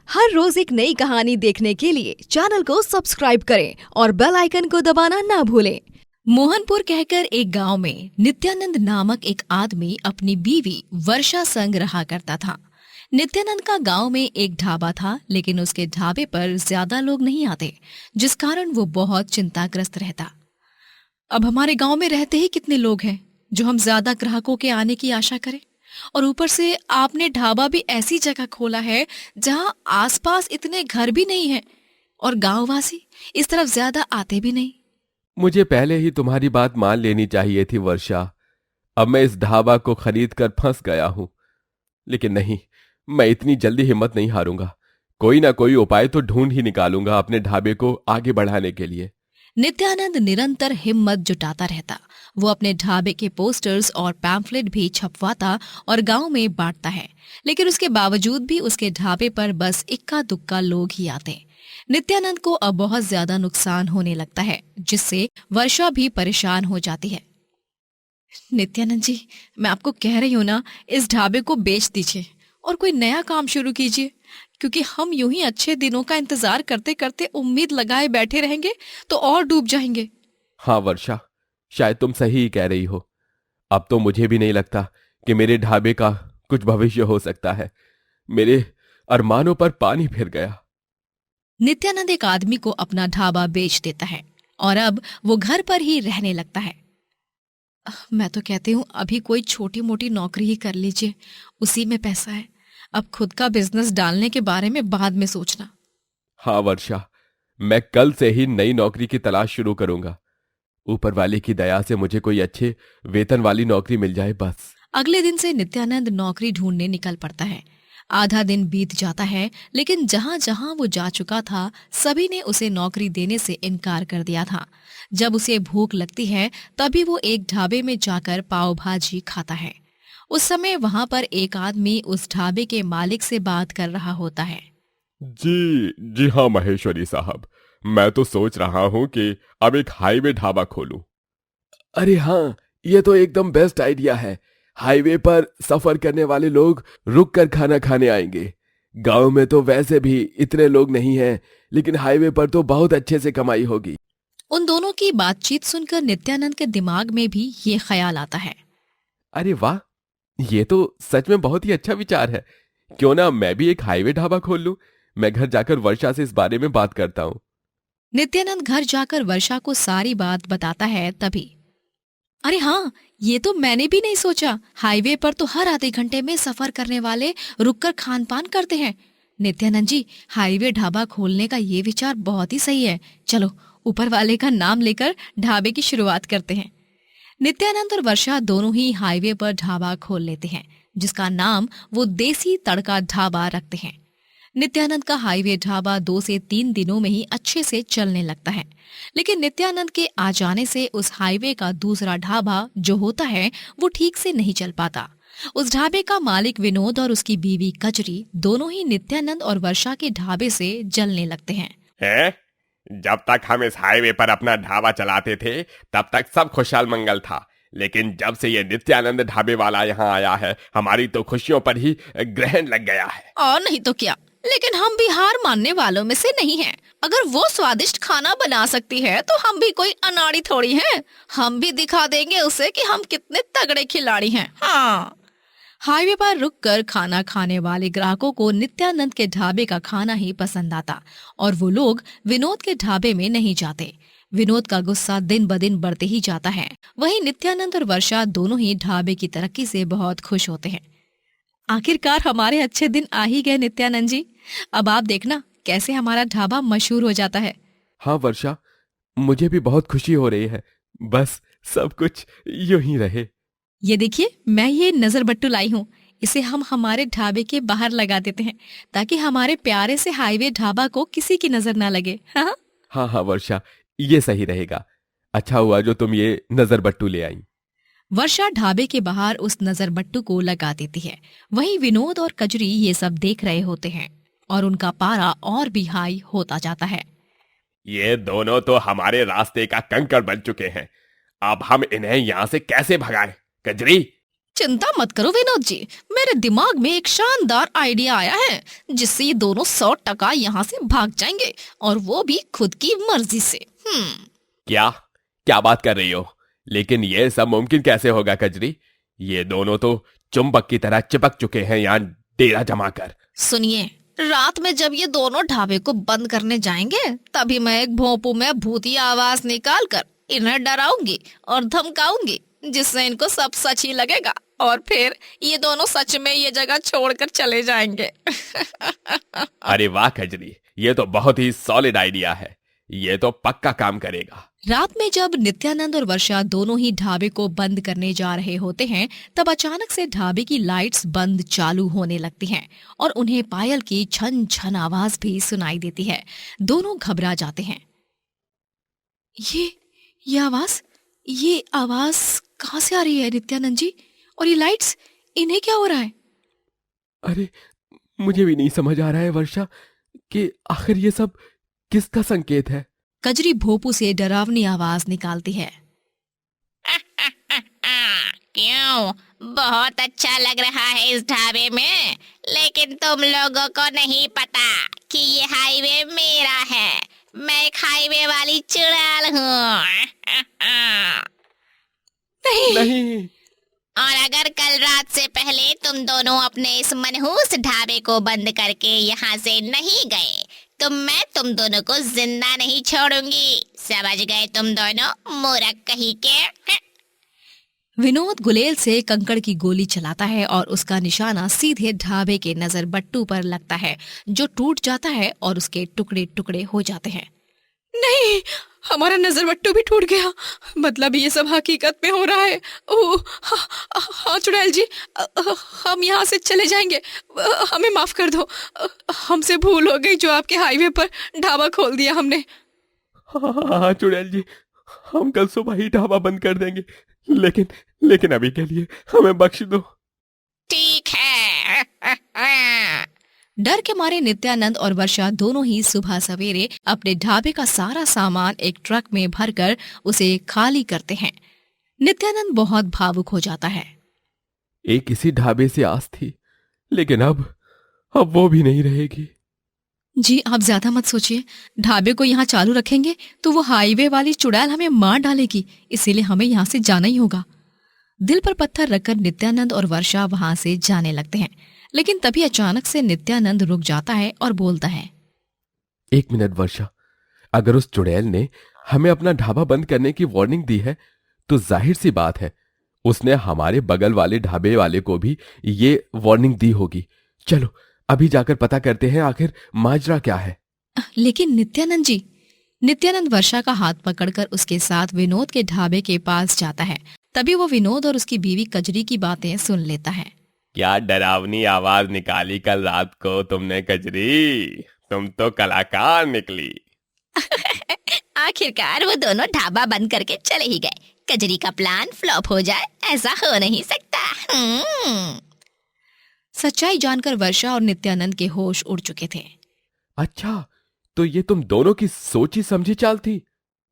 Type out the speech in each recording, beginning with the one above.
हर रोज एक नई कहानी देखने के लिए चैनल को सब्सक्राइब करें और बेल आइकन को दबाना ना भूलें। मोहनपुर कहकर एक गांव में नित्यानंद नामक एक आदमी अपनी बीवी वर्षा संग रहा करता था। नित्यानंद का गांव में एक ढाबा था, लेकिन उसके ढाबे पर ज्यादा लोग नहीं आते, जिस कारण वो बहुत चिंताग्रस्त रहता। अब हमारे गांव में रहते ही कितने लोग हैं जो हम ज्यादा ग्राहकों के आने की आशा करें, और ऊपर से आपने ढाबा भी ऐसी जगह खोला है जहां आसपास इतने घर भी नहीं हैं और गांववासी इस तरफ ज्यादा आते भी नहीं। मुझे पहले ही तुम्हारी बात मान लेनी चाहिए थी वर्षा। अब मैं इस ढाबा को खरीद कर फंस गया हूं, लेकिन नहीं, मैं इतनी जल्दी हिम्मत नहीं हारूंगा। कोई ना कोई उपाय तो ढूंढ ही निकालूंगा अपने ढाबे को आगे बढ़ाने के लिए। नित्यानंद निरंतर हिम्मत जुटाता रहता। वो अपने ढाबे के पोस्टर्स और पैम्फलेट भी छपवाता और गांव में बांटता है, लेकिन उसके बावजूद भी उसके ढाबे पर बस इक्का दुक्का लोग ही आते। नित्यानंद को अब बहुत ज्यादा नुकसान होने लगता है, जिससे वर्षा भी परेशान हो जाती है। नित्यानंद जी, मैं आपको कह रही हूँ ना, इस ढाबे को बेच दीजिए और कोई नया काम शुरू कीजिए, क्योंकि हम यूं ही अच्छे दिनों का इंतजार करते करते उम्मीद लगाए बैठे रहेंगे तो और डूब जाएंगे। हाँ वर्षा, शायद तुम सही ही कह रही हो। अब तो मुझे भी नहीं लगता कि मेरे ढाबे का कुछ भविष्य हो सकता है। मेरे अरमानों पर पानी फिर गया। नित्यानंद एक आदमी को अपना ढाबा बेच देता है और अब वो घर पर ही रहने लगता है। मैं तो कहती हूँ अभी कोई छोटी मोटी नौकरी ही कर लीजिए, उसी में पैसा है। अब खुद का बिजनेस डालने के बारे में बाद में सोचना। हाँ वर्षा, मैं कल से ही नई नौकरी की तलाश शुरू करूंगा। ऊपर वाले की दया से मुझे कोई अच्छे वेतन वाली नौकरी मिल जाए बस। अगले दिन से नित्यानंद नौकरी ढूंढने निकल पड़ता है। आधा दिन बीत जाता है, लेकिन जहां जहां वो जा चुका था, सभी ने उसे नौकरी देने से इनकार कर दिया था। जब उसे भूख लगती है, तभी वो एक ढाबे में जाकर पाव भाजी खाता है। उस समय वहां पर एक आदमी उस ढाबे के मालिक से बात कर रहा होता है। जी जी हाँ महेश्वरी साहब, मैं तो सोच रहा हूं कि अब एक हाईवे ढाबा खोलूं। अरे हाँ, ये तो एकदम बेस्ट आइडिया है। हाईवे पर सफर करने वाले लोग रुक कर खाना खाने आएंगे। गांव में तो वैसे भी इतने लोग नहीं हैं, लेकिन हाईवे पर तो बहुत अच्छे से कमाई होगी। उन दोनों की बातचीत सुनकर नित्यानंद के दिमाग में भी ये ख्याल आता है। अरे वाह, ये तो सच में बहुत ही अच्छा विचार है। क्यों ना मैं भी एक हाईवे ढाबा खोल लूं। मैं घर जाकर वर्षा से इस बारे में बात करता हूँ। नित्यानंद घर जाकर वर्षा को सारी बात बताता है। तभी अरे हाँ, ये तो मैंने भी नहीं सोचा। हाईवे पर तो हर आधे घंटे में सफर करने वाले रुककर खान पान करते हैं। नित्यानंद जी, हाईवे ढाबा खोलने का ये विचार बहुत ही सही है। चलो ऊपर वाले का नाम लेकर ढाबे की शुरुआत करते हैं। नित्यानंद और वर्षा दोनों ही हाईवे पर ढाबा खोल लेते हैं, जिसका नाम वो देसी तड़का ढाबा रखते हैं। नित्यानंद का हाईवे ढाबा 2 से 3 दिनों में ही अच्छे से चलने लगता है, लेकिन नित्यानंद के आ जाने से उस हाईवे का दूसरा ढाबा जो होता है वो ठीक से नहीं चल पाता। उस ढाबे का मालिक विनोद और उसकी बीवी कजरी दोनों ही नित्यानंद और वर्षा के ढाबे से जलने लगते हैं। जब तक हम इस हाईवे पर अपना ढाबा चलाते थे, तब तक सब खुशहाल मंगल था। लेकिन जब से ये नित्यानंद ढाबे वाला यहाँ आया है, हमारी तो खुशियों पर ही ग्रहण लग गया है। और नहीं तो क्या, लेकिन हम भी हार मानने वालों में से नहीं हैं। अगर वो स्वादिष्ट खाना बना सकती है तो हम भी कोई अनाड़ी थोड़ी हैं। हम भी दिखा देंगे उसे कि हम कितने तगड़े खिलाड़ी हैं। हाँ। हाईवे पर रुककर खाना खाने वाले ग्राहकों को नित्यानंद के ढाबे का खाना ही पसंद आता और वो लोग विनोद के ढाबे में नहीं जाते। विनोद का गुस्सा दिन ब दिन बढ़ते ही जाता है। वहीं नित्यानंद और वर्षा दोनों ही ढाबे की तरक्की से बहुत खुश होते हैं। आखिरकार हमारे अच्छे दिन आ ही गए नित्यानंद जी। अब आप देखना कैसे हमारा ढाबा मशहूर हो जाता है। हाँ वर्षा, मुझे भी बहुत खुशी हो रही है। बस सब कुछ यूं ही रहे। ये देखिए, मैं ये नजर बट्टू लाई हूँ। इसे हम हमारे ढाबे के बाहर लगा देते हैं, ताकि हमारे प्यारे से हाईवे ढाबा को किसी की नजर ना लगे। हाँ हाँ हाँ वर्षा, ये सही रहेगा। अच्छा हुआ जो तुम ये नजर बट्टू ले आई। वर्षा ढाबे के बाहर उस नजर बट्टू को लगा देती है। वहीं विनोद और कजरी ये सब देख रहे होते हैं और उनका पारा और भी हाई होता जाता है। ये दोनों तो हमारे रास्ते का कंकड़ बन चुके हैं। अब हम इन्हें यहाँ से कैसे भगाएं? कजरी, चिंता मत करो विनोद जी, मेरे दिमाग में एक शानदार आइडिया आया है जिससे ये दोनों 100% यहाँ से भाग जाएंगे, और वो भी खुद की मर्जी से। क्या क्या बात कर रही हो? लेकिन ये सब मुमकिन कैसे होगा कजरी? ये दोनों तो चुंबक की तरह चिपक चुके हैं यहाँ डेरा जमा कर। सुनिए, रात में जब ये दोनों ढाबे को बंद करने जाएंगे तभी मैं एक भोंपू में भूतिया आवाज निकाल कर इन्हें डराऊंगी और धमकाऊंगी, जिससे इनको सब सच ही लगेगा और फिर ये दोनों सच में ये जगह छोड़कर चले जाएंगे। अरे वाह कजरी, ये तो बहुत ही सॉलिड आइडिया है, ये तो पक्का काम करेगा। रात में जब नित्यानंद और वर्षा दोनों ही ढाबे को बंद करने जा रहे होते हैं तब अचानक से ढाबे की लाइट्स बंद चालू होने लगती हैं और उन्हें पायल की छन छन आवाज भी सुनाई देती है। दोनों घबरा जाते हैं। ये आवाज कहाँ से आ रही है नित्यानंद जी? और ये लाइट्स, इन्हें क्या हो रहा है? अरे मुझे भी नहीं समझ आ रहा है वर्षा कि आखिर ये सब किसका संकेत है। कजरी भोपू से डरावनी आवाज निकालती है। क्यों, बहुत अच्छा लग रहा है इस ढाबे में, लेकिन तुम लोगों को नहीं पता कि ये हाईवे मेरा है। मैं एक हाईवे वाली चुड़ैल हूँ। नहीं। और अगर कल रात से पहले तुम दोनों अपने इस मनहूस ढाबे को बंद करके यहाँ से नहीं गए तो मैं तुम दोनों को जिंदा नहीं छोड़ूंगी। समझ गए तुम दोनों, मूर्ख कहीं के। विनोद गुलेल से कंकड़ की गोली चलाता है और उसका निशाना सीधे ढाबे के नजर बट्टू पर लगता है, जो टूट जाता है और उसके टुकड़े टुकड़े हो जाते हैं। नहीं, हमारा नजर बट्टू भी टूट गया। मतलब ये सब हकीकत में हो रहा है। ओह, हाँ चुड़ैल जी, हम यहाँ से चले जाएंगे। हमें माफ कर दो, हमसे भूल हो गई जो आपके हाईवे पर ढाबा खोल दिया हमने। हाँ चुड़ैल जी, हम कल सुबह ही ढाबा बंद कर देंगे, लेकिन अभी के लिए हमें बख्श दो। ठीक है। डर के मारे नित्यानंद और वर्षा दोनों ही सुबह सवेरे अपने ढाबे का सारा सामान एक ट्रक में भरकर उसे खाली करते हैं। नित्यानंद बहुत भावुक हो जाता है। एक इसी ढाबे से आस थी, लेकिन अब वो भी नहीं रहेगी। जी आप ज्यादा मत सोचिए, ढाबे को यहाँ चालू रखेंगे तो वो हाईवे वाली चुड़ैल हमें मार डालेगी, इसीलिए हमें यहाँ से जाना ही होगा। दिल पर पत्थर रखकर नित्यानंद और वर्षा वहां से जाने लगते हैं, लेकिन तभी अचानक से नित्यानंद रुक जाता है और बोलता है। एक मिनट वर्षा, अगर उस चुड़ैल ने हमें अपना ढाबा बंद करने की वार्निंग दी है तो जाहिर सी बात है उसने हमारे बगल वाले ढाबे वाले को भी ये वार्निंग दी होगी। चलो अभी जाकर पता करते हैं आखिर माजरा क्या है। लेकिन नित्यानंद जी, नित्यानंद वर्षा का हाथ पकड़कर उसके साथ विनोद के ढाबे के पास जाता है। तभी वो विनोद और उसकी बीवी कजरी की बातें सुन लेता है। क्या डरावनी आवाज निकाली कल रात को तुमने कजरी, तुम तो कलाकार निकली। आखिरकार वो दोनों ढाबा बंद करके चले ही गए। कजरी का प्लान फ्लॉप हो जाए, ऐसा हो नहीं सकता। सच्चाई जानकर वर्षा और नित्यानंद के होश उड़ चुके थे। अच्छा, तो ये तुम दोनों की सोची समझी चाल थी।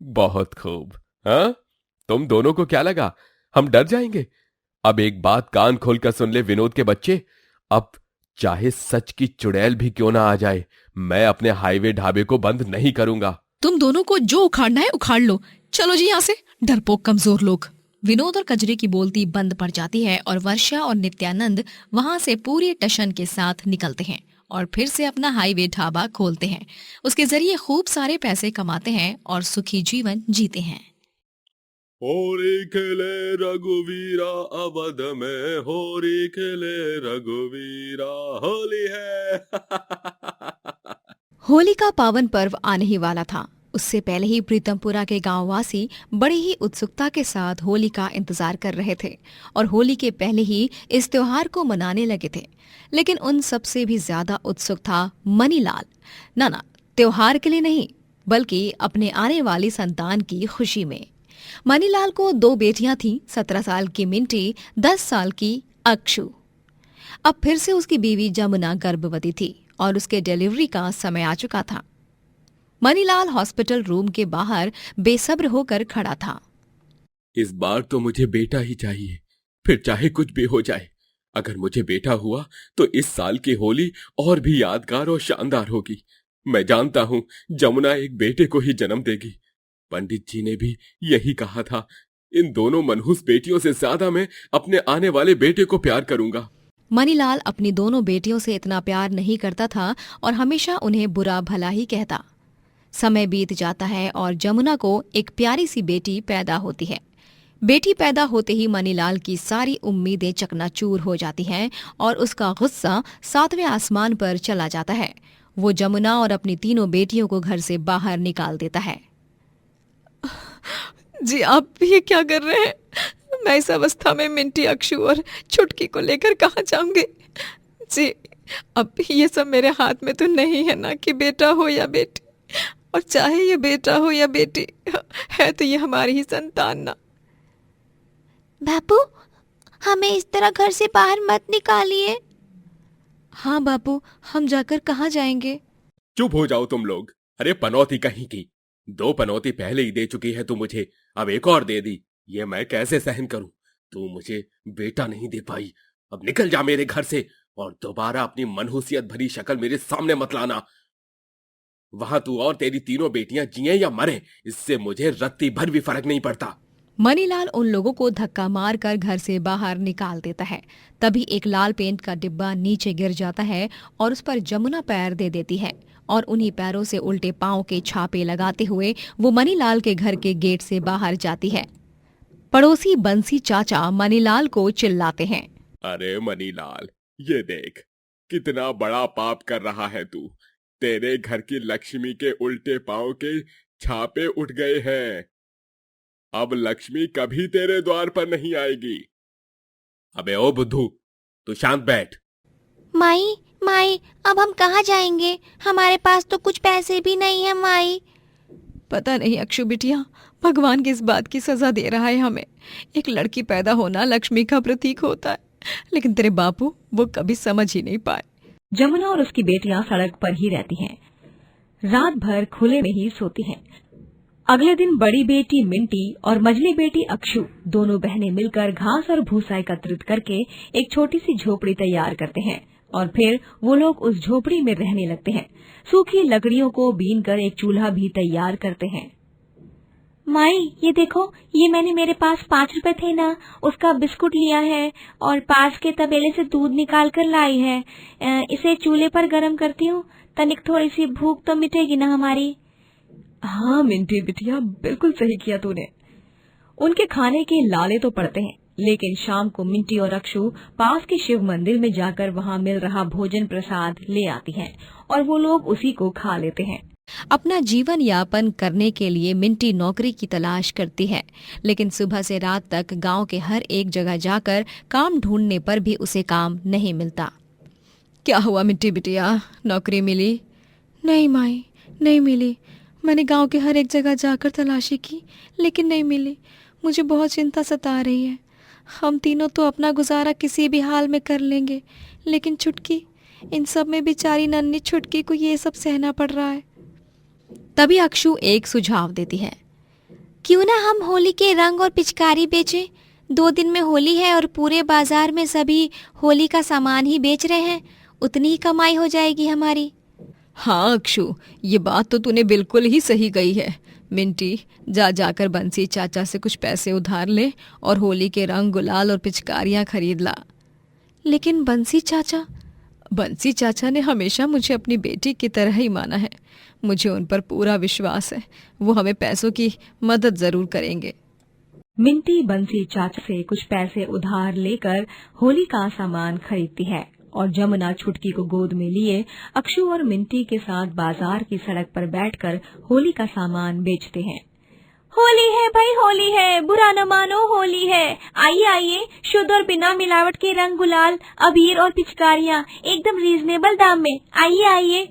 बहुत खूब। हाँ, तुम दोनों को क्या लगा हम डर जाएंगे? अब एक बात कान खोलकर सुन ले विनोद के बच्चे, अब चाहे सच की चुड़ैल भी क्यों ना आ जाए, मैं अपने हाईवे ढाबे को बंद नहीं करूंगा। तुम दोनों को जो उखाड़ना है उखाड़ लो, चलो जी यहाँ से, डरपोक कमजोर लोग। विनोद और कजरी की बोलती बंद पड़ जाती है और वर्षा और नित्यानंद वहां से पूरे टशन के साथ निकलते हैं और फिर से अपना हाईवे ढाबा खोलते हैं। उसके जरिए खूब सारे पैसे कमाते हैं और सुखी जीवन जीते हैं। होरी खेले रघुवीरा अवध में, होरी खेले रघुवीरा, होली है। होली का पावन पर्व आने ही वाला था। उससे पहले ही प्रीतमपुरा के गांववासी बड़ी ही उत्सुकता के साथ होली का इंतजार कर रहे थे और होली के पहले ही इस त्योहार को मनाने लगे थे। लेकिन उन सबसे भी ज्यादा उत्सुक था मनीलाल। ना, त्योहार के लिए नहीं, बल्कि अपने आने वाली संतान की खुशी में। मनीलाल को 2 बेटियां थीं, 17 साल की मिंटी, 10 साल की अक्षु। अब फिर से उसकी बीवी जमुना गर्भवती थी और उसके डिलीवरी का समय आ चुका था। मनीलाल हॉस्पिटल रूम के बाहर बेसब्र होकर खड़ा था। इस बार तो मुझे बेटा ही चाहिए, फिर चाहे कुछ भी हो जाए, अगर मुझे बेटा हुआ तो इस साल की होली और भी यादगार और शानदार होगी। मैं जानता हूं जमुना एक बेटे को ही जन्म देगी। पंडित जी ने भी यही कहा था। इन दोनों मनहूस बेटियों से ज्यादा मैं अपने आने वाले बेटे को प्यार करूंगा। मनीलाल अपनी दोनों बेटियों से इतना प्यार नहीं करता था और हमेशा उन्हें बुरा भला ही कहता। समय बीत जाता है और जमुना को एक प्यारी सी बेटी पैदा होती है। बेटी पैदा होते ही मनीलाल की सारी उम्मीदें चकनाचूर हो जाती हैं और उसका गुस्सा 7वें आसमान पर चला जाता है। वो जमुना और अपनी तीनों बेटियों को घर से बाहर निकाल देता है। जी आप ये क्या कर रहे हैं? मैं इस अवस्था में मिंटी, अक्षु और छुटकी को लेकर कहाँ जाऊंगी? जी अब ये सब मेरे हाथ में तो नहीं है ना कि बेटा हो या बेटी, और चाहे ये बेटा हो या बेटी है तो ये हमारी ही संतान ना। बापू, हमें इस तरह घर से बाहर मत निकालिए। हाँ बापू, हम जाकर कहाँ जाएंगे? चुप हो जाओ तुम लोग। अरे पनौती कहीं की, 2 पनौती पहले ही दे चुकी है तू मुझे, अब एक और दे दी। ये मैं कैसे सहन करूं? तू मुझे बेटा नहीं दे पाई, अब निकल जा मेरे घर से और दोबारा अपनी मनहूसियत भरी शक्ल मेरे सामने मत लाना। वहां तू और तेरी तीनों बेटियां जिए या मरे, इससे मुझे रत्ती भर भी फर्क नहीं पड़ता। मनीलाल उन लोगों को धक्का मारकर घर से बाहर निकाल देता है। तभी एक लाल पेंट का डिब्बा नीचे गिर जाता है और उस पर जमुना पैर दे देती है और उन्हीं पैरों से उल्टे पांव के छापे लगाते हुए वो मनीलाल के घर के गेट से बाहर जाती है। पड़ोसी बंसी चाचा मनीलाल को चिल्लाते हैं, अरे मनीलाल, ये देख कितना बड़ा पाप कर रहा है तू। तेरे घर की लक्ष्मी के उल्टे पांव के छापे उठ गए हैं। अब लक्ष्मी कभी तेरे द्वार पर नहीं आएगी। अबे ओ बुद्धू, तू शांत बैठ। माई, माई, अब हम कहाँ जाएंगे? हमारे पास तो कुछ पैसे भी नहीं है माई। पता नहीं अक्षु बिटिया, भगवान किस बात की सजा दे रहा है हमें। एक लड़की पैदा होना लक्ष्मी का प्रतीक होता है, लेकिन तेरे बापू वो कभी समझ ही नहीं पाए। जमुना और उसकी बेटियां सड़क पर ही रहती हैं, रात भर खुले में ही सोती हैं। अगले दिन बड़ी बेटी मिंटी और मझली बेटी अक्षु दोनों बहनें मिलकर घास और भूसा एकत्रित करके एक छोटी सी झोपड़ी तैयार करते हैं और फिर वो लोग उस झोपड़ी में रहने लगते हैं। सूखी लकड़ियों को बीनकर एक चूल्हा भी तैयार करते हैं। माई, ये देखो, ये मैंने मेरे पास 5 रुपए थे ना, उसका बिस्कुट लिया है और पास के तबेले से दूध निकाल कर लाई है। इसे चूल्हे पर गर्म करती हूँ, तनिक थोड़ी सी भूख तो मिटेगी ना हमारी। हाँ मिंटी बिटिया, बिल्कुल सही किया तूने। उनके खाने के लाले तो पड़ते हैं, लेकिन शाम को मिंटी और अक्षु पास के शिव मंदिर में जाकर वहाँ मिल रहा भोजन प्रसाद ले आती हैं और वो लोग उसी को खा लेते हैं। अपना जीवन यापन करने के लिए मिंटी नौकरी की तलाश करती है, लेकिन सुबह से रात तक गांव के हर एक जगह जाकर काम ढूंढने पर भी उसे काम नहीं मिलता। क्या हुआ मिंटी बिटिया, नौकरी मिली? नहीं माई, नहीं मिली। मैंने गांव के हर एक जगह जाकर तलाशी की, लेकिन नहीं मिली। मुझे बहुत चिंता सता रही है। हम तीनों तो अपना गुजारा किसी भी हाल में कर लेंगे, लेकिन छुटकी, इन सब में बेचारी नन्ही छुटकी को ये सब सहना पड़ रहा है। तभी अक्षु एक सुझाव देती है, क्यों ना हम होली के रंग और पिचकारी बेचें? 2 दिन में होली है और पूरे बाजार में सभी होली का सामान ही बेच रहे हैं, उतनी ही कमाई हो जाएगी हमारी। हाँ अक्षु, ये बात तो तूने बिल्कुल ही सही कही है। मिंटी, जाकर बंसी चाचा से कुछ पैसे उधार ले और होली के रंग, गुलाल और पिचकारियां खरीद ला। लेकिन बंसी चाचा ने हमेशा मुझे अपनी बेटी की तरह ही माना है। मुझे उन पर पूरा विश्वास है, वो हमें पैसों की मदद जरूर करेंगे। मिंटी बंसी चाचा से कुछ पैसे उधार लेकर होली का सामान खरीदती है और जमुना छुटकी को गोद में लिए अक्षु और मिंटी के साथ बाजार की सड़क पर बैठकर होली का सामान बेचते हैं। होली है भाई, होली है, बुरा न मानो, होली है। आइए आइए, शुद्ध और बिना मिलावट के रंग, गुलाल, अबीर और पिचकारियाँ एकदम रीजनेबल दाम में। आइए आइए।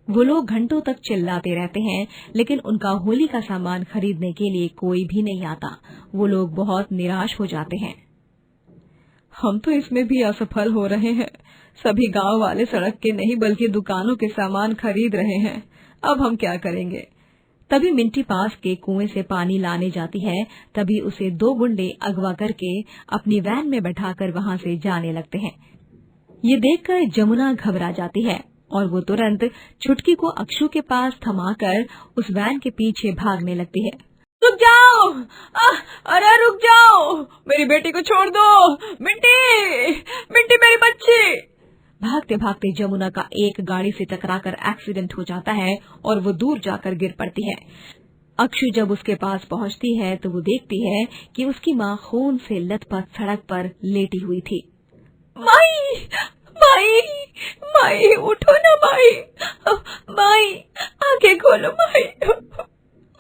वो लोग घंटों तक चिल्लाते रहते हैं, लेकिन उनका होली का सामान खरीदने के लिए कोई भी नहीं आता। वो लोग बहुत निराश हो जाते हैं। हम तो इसमें भी असफल हो रहे हैं। सभी गांव वाले सड़क के नहीं बल्कि दुकानों के सामान खरीद रहे हैं। अब हम क्या करेंगे? तभी मिंटी पास के कुएं से पानी लाने जाती है। तभी उसे 2 गुंडे अगवा करके अपनी वैन में बैठाकर वहां से जाने लगते हैं। ये देखकर जमुना घबरा जाती है और वो तुरंत छुटकी को अक्षु के पास थमाकर उस वैन के पीछे भागने लगती है। रुक जाओ! अरे रुक जाओ! मेरी बेटी को छोड़ दो! मिंटी! मिंटी मेरी बच्ची! भागते भागते जमुना का एक गाड़ी से टकराकर एक्सीडेंट हो जाता है और वो दूर जाकर गिर पड़ती है। अक्षु जब उसके पास पहुंचती है तो वो देखती है कि उसकी माँ खून से लथपथ सड़क पर लेटी हुई थी। माई! माई! माई उठो ना माई! माई आंखें खोलो माई!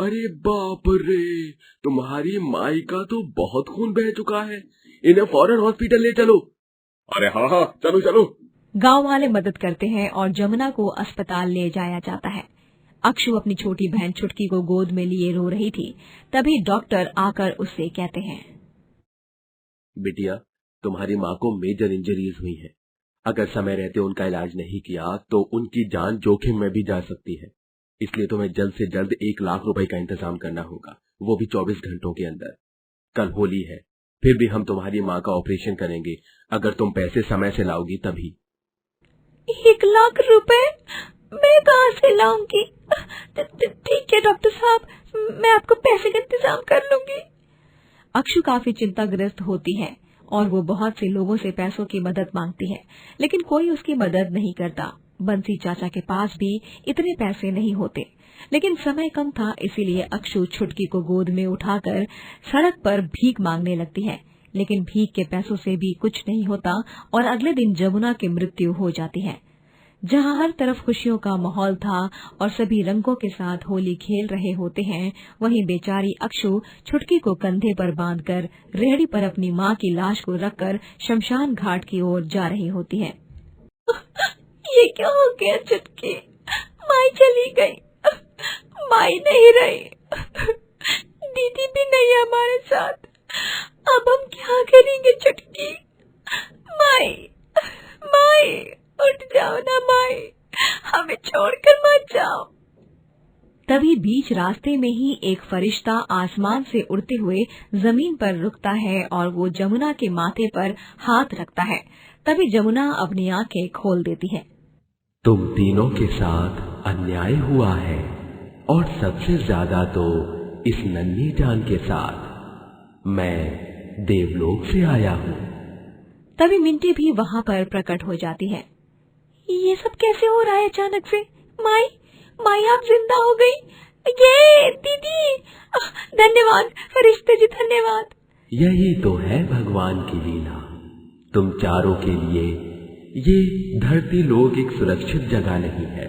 अरे बाप रे, तुम्हारी माई का तो बहुत खून बह चुका है, इन्हें फौरन हॉस्पिटल ले चलो। अरे हाँ हाँ, चलो चलो। गांव वाले मदद करते हैं और जमुना को अस्पताल ले जाया जाता है। अक्षु अपनी छोटी बहन छुटकी को गोद में लिए रो रही थी। तभी डॉक्टर आकर उससे कहते हैं, बिटिया, तुम्हारी माँ को मेजर इंजरीज हुई हैं। अगर समय रहते उनका इलाज नहीं किया तो उनकी जान जोखिम में भी जा सकती है। इसलिए तुम्हें जल्द से जल्द 1 लाख रुपए का इंतजाम करना होगा, वो भी 24 घंटों के अंदर। कल होली है, फिर भी हम तुम्हारी माँ का ऑपरेशन करेंगे, अगर तुम पैसे समय से लाओगी तभी। 1 लाख रुपए मैं कहाँ से लाऊंगी? ठीक है डॉक्टर साहब, मैं आपको पैसे का इंतजाम कर लूंगी। अक्षु काफी चिंताग्रस्त होती है और वो बहुत से लोगों से पैसों की मदद मांगती है, लेकिन कोई उसकी मदद नहीं करता। बंसी चाचा के पास भी इतने पैसे नहीं होते, लेकिन समय कम था, इसीलिए अक्षु छुटकी को गोद में उठाकर सड़क पर भीख मांगने लगती है। लेकिन भीख के पैसों से भी कुछ नहीं होता और अगले दिन जमुना की मृत्यु हो जाती है। जहां हर तरफ खुशियों का माहौल था और सभी रंगों के साथ होली खेल रहे होते हैं, वहीं बेचारी अक्षु छुटकी को कंधे पर बांधकर रेहड़ी पर अपनी माँ की लाश को रखकर शमशान घाट की ओर जा रही होती है। ये क्या हो गया चुटकी? माई चली गई, माई नहीं रही, दीदी भी नहीं है हमारे साथ। अब हम क्या करेंगे चुटकी? माई, माई उठ जाओ ना माई, हमें छोड़कर मत जाओ। तभी बीच रास्ते में ही एक फरिश्ता आसमान से उड़ते हुए जमीन पर रुकता है और वो जमुना के माथे पर हाथ रखता है। तभी जमुना अपनी आंखें खोल देती है। तुम तीनों के साथ अन्याय हुआ है, और सबसे ज्यादा तो इस नन्ही जान के साथ। मैं देवलोक से आया हूँ। तभी मिंटी भी वहाँ पर प्रकट हो जाती है। ये सब कैसे हो रहा है अचानक से? माई, माई आप जिंदा हो गई। ये दीदी, धन्यवाद फरिश्ते जी, धन्यवाद। यही तो है भगवान की लीला। तुम चारों के लिए ये धरती लोक एक सुरक्षित जगह नहीं है,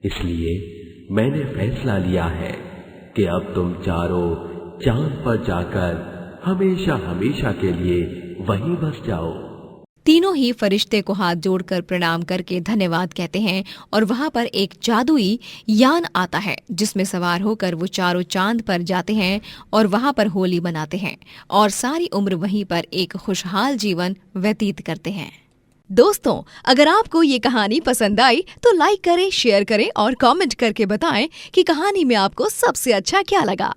इसलिए मैंने फैसला लिया है कि अब तुम चारों चांद पर जाकर हमेशा हमेशा के लिए वहीं बस जाओ। तीनों ही फरिश्ते को हाथ जोड़कर प्रणाम करके धन्यवाद कहते हैं और वहां पर एक जादुई यान आता है जिसमें सवार होकर वो चारों चांद पर जाते हैं और वहां पर होली मनाते हैं और सारी उम्र वहीं पर एक खुशहाल जीवन व्यतीत करते हैं। दोस्तों, अगर आपको ये कहानी पसंद आई तो लाइक करें, शेयर करें और कमेंट करके बताएं कि कहानी में आपको सबसे अच्छा क्या लगा।